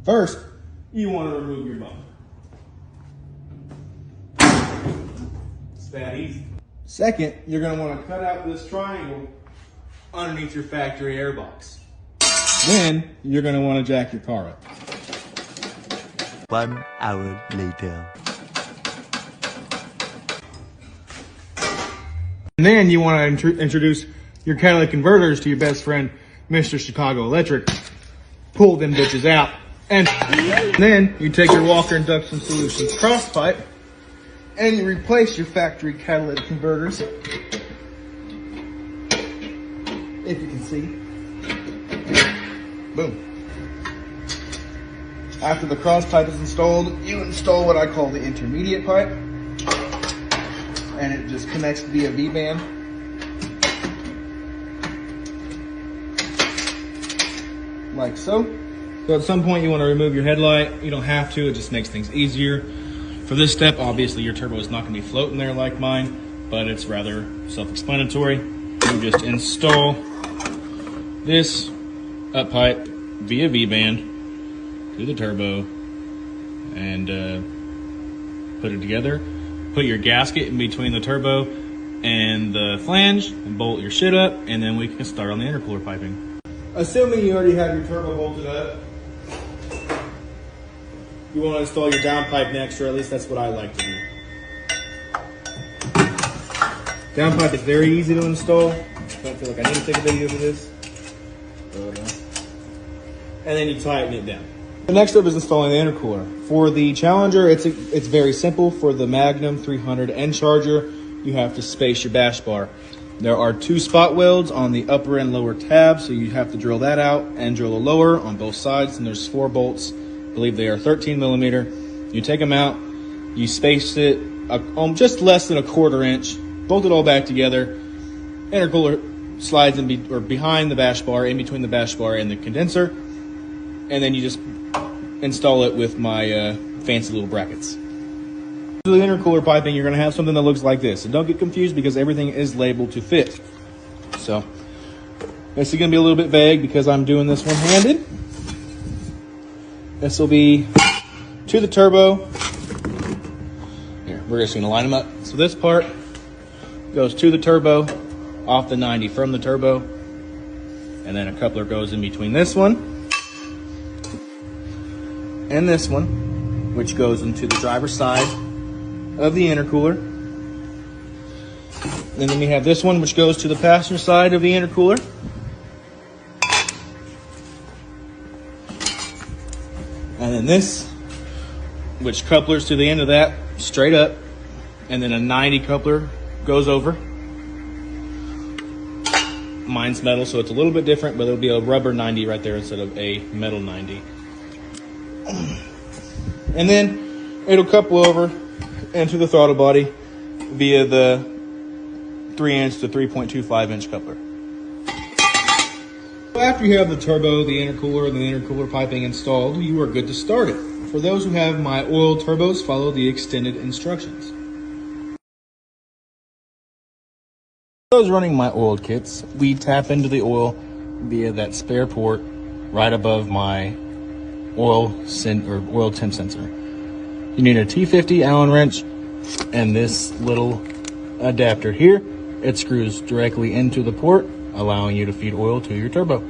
First, you want to remove your bumper. It's that easy. Second, you're going to want to cut out this triangle underneath your factory airbox. Then, you're going to want to jack your car up. 1 hour later. And then you want to introduce your catalytic converters to your best friend, Mr. Chicago Electric. Pull them bitches out. And then you take your Walker Induction Solutions cross pipe and you replace your factory catalytic converters. If you can see. Boom. After the cross pipe is installed, you install what I call the intermediate pipe. And it just connects via V-band. Like so. So at some point you want to remove your headlight. You don't have to, it just makes things easier. For this step, obviously your turbo is not going to be floating there like mine, but it's rather self-explanatory. You just install this up pipe via V-band to the turbo and put it together. Put your gasket in between the turbo and the flange and bolt your shit up, and then we can start on the intercooler piping. Assuming you already have your turbo bolted up, you want to install your downpipe next, or at least that's what I like to do. Downpipe is very easy to install. Don't feel like I need to take a video for this. And then you tighten it down. The next step is installing the intercooler. For the Challenger, it's very simple. For the Magnum 300 N-Charger, you have to space your bash bar. There are 2 spot welds on the upper and lower tab, so you have to drill that out and drill a lower on both sides, and there's 4 bolts. I believe they are 13 millimeter. You take them out, you space it just less than a 1/4 inch, bolt it all back together. Intercooler slides behind the bash bar, in between the bash bar and the condenser, and then you just install it with my fancy little brackets. For the intercooler piping, you're going to have something that looks like this. And don't get confused because everything is labeled to fit. So, this is going to be a little bit vague because I'm doing this one-handed. This will be to the turbo. Here, we're just going to line them up. So this part goes to the turbo, off the 90 from the turbo. And then a coupler goes in between this one and this one, which goes into the driver's side of the intercooler. And then we have this one, which goes to the passenger side of the intercooler. And then this, which couplers to the end of that straight up. And then a 90 coupler goes over. Mine's metal, so it's a little bit different, but it'll be a rubber 90 right there instead of a metal 90. And then it'll couple over into the throttle body via the 3-inch to 3.25 inch coupler. After you have the turbo, the intercooler, and the intercooler piping installed, you are good to start it. For those who have my oiled turbos, follow the extended instructions. For those running my oiled kits, we tap into the oil via that spare port right above my oil temp sensor. You need a T50 Allen wrench and this little adapter here. It screws directly into the port, allowing you to feed oil to your turbo.